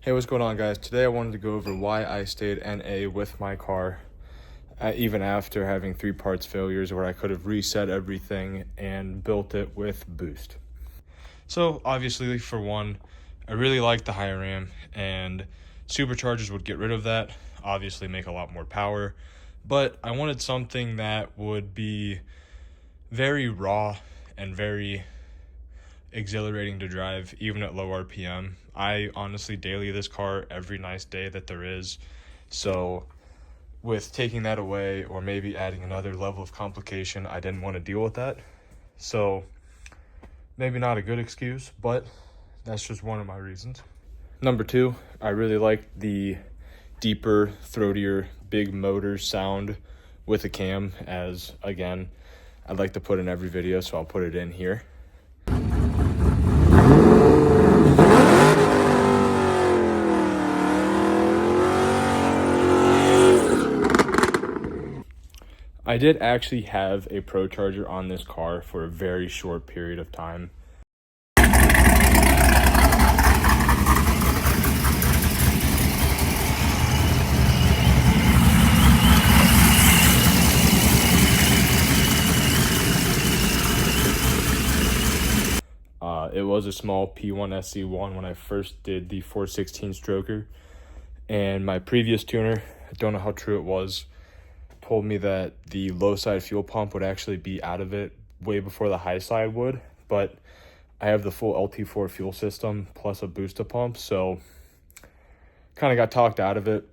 Hey, what's going on, guys? Today I wanted to go over why I stayed NA with my car even after having 3 parts failures where I could have reset everything and built it with boost. So obviously, for one, I really like the high ram, and superchargers would get rid of that, obviously make a lot more power, but I wanted something that would be very raw and very exhilarating to drive even at low RPM. I honestly daily this car every nice day that there is, so with taking that away or maybe adding another level of complication, I didn't want to deal with that. So maybe not a good excuse, but that's just one of my reasons. Number 2, I really like the deeper, throatier, big motor sound with a cam, as again I'd like to put in every video, so I'll put it in here. I did actually have a Pro Charger on this car for a very short period of time. It was a small P1 SC1 when I first did the 416 stroker, and my previous tuner, I don't know how true it was, told me that the low side fuel pump would actually be out of it way before the high side would, but I have the full LT4 fuel system plus a booster pump, so kind of got talked out of it.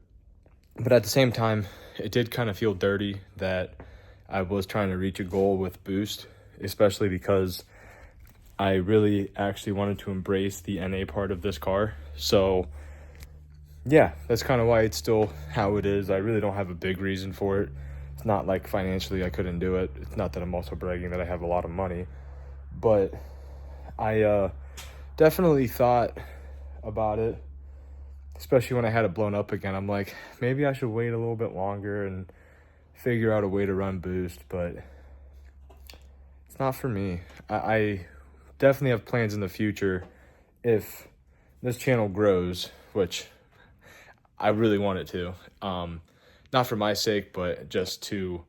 But at the same time, it did kind of feel dirty that I was trying to reach a goal with boost, especially because I really actually wanted to embrace the NA part of this car. So yeah, that's kind of why it's still how it is. I really don't have a big reason for it. It's not like financially I couldn't do it. It's not that I'm also bragging that I have a lot of money, but I definitely thought about it, especially when I had it blown up again. I'm like, maybe I should wait a little bit longer and figure out a way to run boost, but it's not for me. I definitely have plans in the future if this channel grows, which I really want it to. Not for my sake, but just to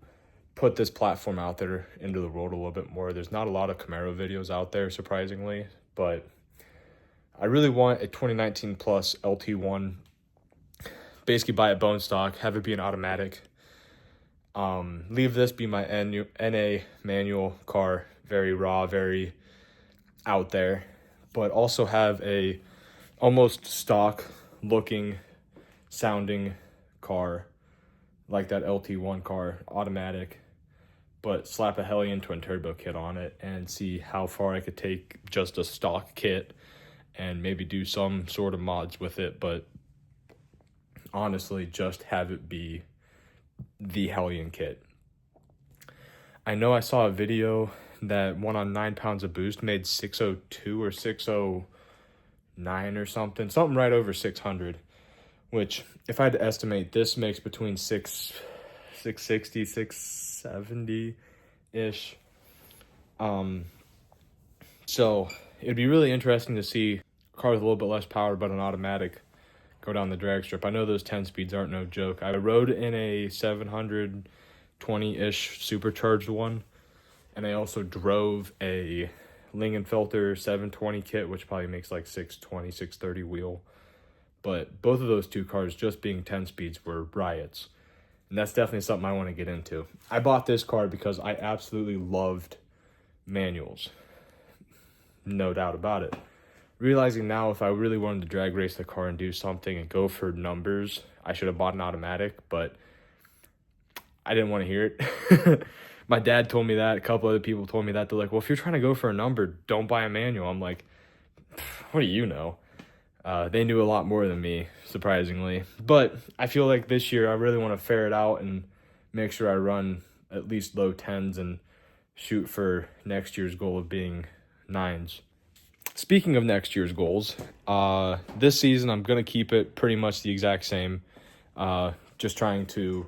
put this platform out there into the world a little bit more. There's not a lot of Camaro videos out there, surprisingly, but I really want a 2019 plus LT1, basically buy a bone stock, have it be an automatic, leave this be my NA manual car, very raw, very out there, but also have a almost stock looking sounding car like that LT1 car, automatic, but slap a Hellion twin turbo kit on it and see how far I could take just a stock kit and maybe do some sort of mods with it, but honestly just have it be the Hellion kit. I know I saw a video that one on 9 pounds of boost made 602 or 609 or something right over 600, which if I had to estimate, this makes between 660, 670 ish. So it'd be really interesting to see a car with a little bit less power but an automatic go down the drag strip. I know those 10 speeds aren't no joke. I rode in a 720-ish supercharged one, and I also drove a Lingenfelter 720 kit, which probably makes like 620, 630 wheel. But both of those two cars, just being 10 speeds, were riots. And that's definitely something I want to get into. I bought this car because I absolutely loved manuals. No doubt about it. Realizing now, if I really wanted to drag race the car and do something and go for numbers, I should have bought an automatic, but I didn't want to hear it. My dad told me that. A couple other people told me that. They're like, well, if you're trying to go for a number, don't buy a manual. I'm like, what do you know? They knew a lot more than me, surprisingly. But I feel like this year I really want to ferret out and make sure I run at least low 10s and shoot for next year's goal of being 9s. Speaking of next year's goals, this season I'm going to keep it pretty much the exact same. Just trying to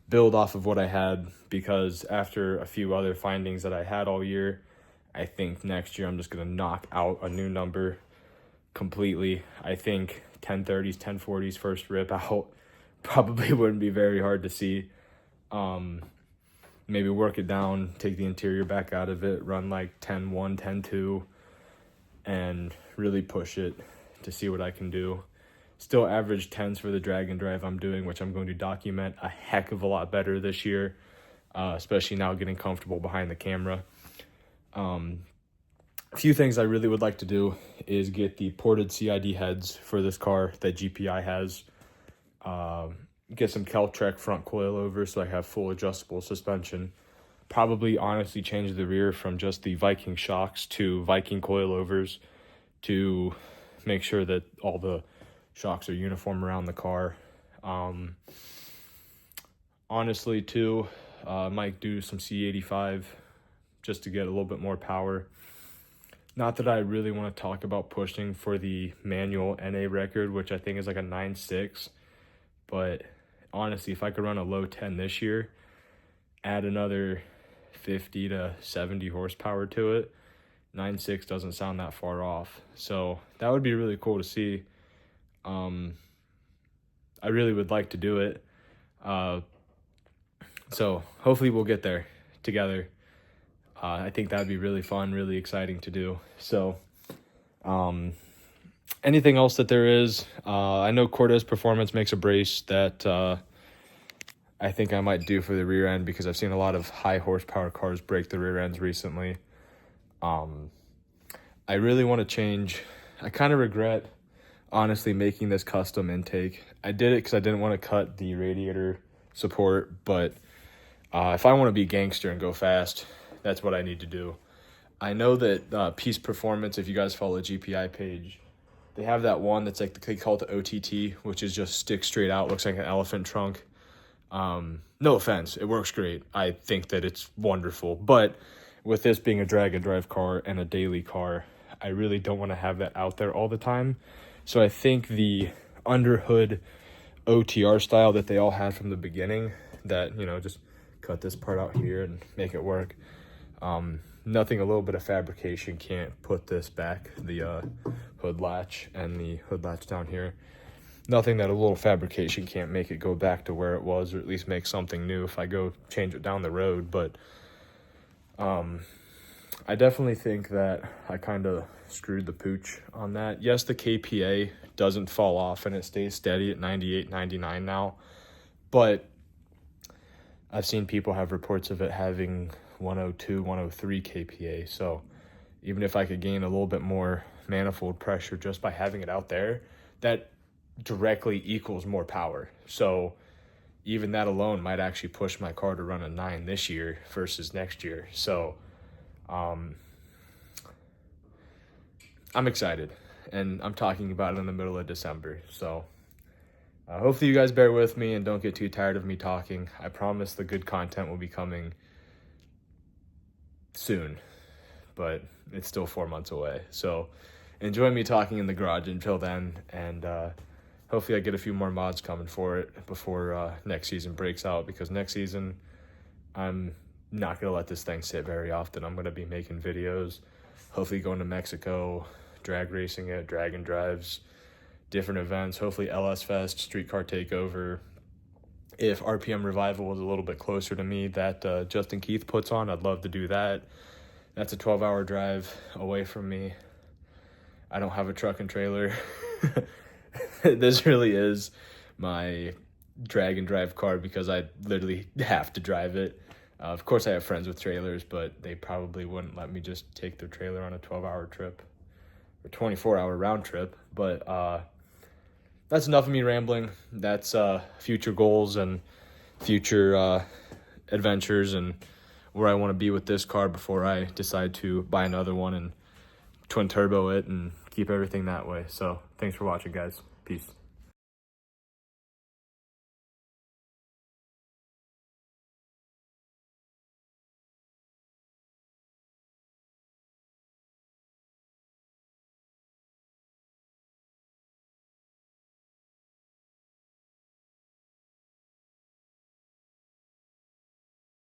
build off of what I had, because after a few other findings that I had all year, I think next year I'm just going to knock out a new number completely. I think 1030s, 1040s first rip out probably wouldn't be very hard to see. Maybe work it down, take the interior back out of it, run like 10-1, 10-2, and really push it to see what I can do. Still average 10s for the drag and drive I'm doing, which I'm going to document a heck of a lot better this year, especially now getting comfortable behind the camera. A few things I really would like to do is get the ported CID heads for this car that GPI has. Get some Keltrek front coilovers so I have full adjustable suspension. Probably honestly change the rear from just the Viking shocks to Viking coilovers to make sure that all the shocks are uniform around the car. Honestly too, might do some C85 just to get a little bit more power. Not that I really want to talk about pushing for the manual NA record, which I think is like a 9.6, but honestly, if I could run a low 10 this year, add another 50 to 70 horsepower to it, 9.6 doesn't sound that far off. So that would be really cool to see. I really would like to do it. So hopefully we'll get there together. I think that'd be really fun, really exciting to do. So, anything else that there is, I know Cortez Performance makes a brace that I think I might do for the rear end because I've seen a lot of high horsepower cars break the rear ends recently. I really want to change. I kind of regret, honestly, making this custom intake. I did it because I didn't want to cut the radiator support, but if I want to be gangster and go fast, that's what I need to do. I know that Peace Performance, if you guys follow the GPI page, they have that one that's like, they call it the OTT, which is just stick straight out, looks like an elephant trunk. No offense, it works great. I think that it's wonderful, but with this being a drag and drive car and a daily car, I really don't want to have that out there all the time. So I think the underhood OTR style that they all had from the beginning, that, you know, just cut this part out here and make it work. Nothing a little bit of fabrication can't put this back, the hood latch and the hood latch down here. Nothing that a little fabrication can't make it go back to where it was, or at least make something new if I go change it down the road. But I definitely think that I kind of screwed the pooch on that. Yes, the KPA doesn't fall off and it stays steady at 98, 99 now, but I've seen people have reports of it having 102, 103 KPA. So even if I could gain a little bit more manifold pressure just by having it out there, that directly equals more power. So even that alone might actually push my car to run a 9 this year versus next year. So I'm excited, and I'm talking about it in the middle of December. So hopefully you guys bear with me and don't get too tired of me talking. I promise the good content will be coming soon, but it's still 4 months away. So enjoy me talking in the garage until then, and hopefully I get a few more mods coming for it before next season breaks out, because next season I'm not going to let this thing sit very often. I'm going to be making videos, hopefully going to Mexico, drag racing it, drag and drives, different events, hopefully LS Fest, Streetcar Takeover. If RPM Revival was a little bit closer to me that Justin Keith puts on, I'd love to do that. That's a 12-hour drive away from me. I don't have a truck and trailer. This really is my drag and drive car because I literally have to drive it. Of course, I have friends with trailers, but they probably wouldn't let me just take their trailer on a 12-hour trip or 24-hour round trip. But that's enough of me rambling. That's future goals and future adventures and where I want to be with this car before I decide to buy another one and twin turbo it and keep everything that way. So thanks for watching, guys. Peace.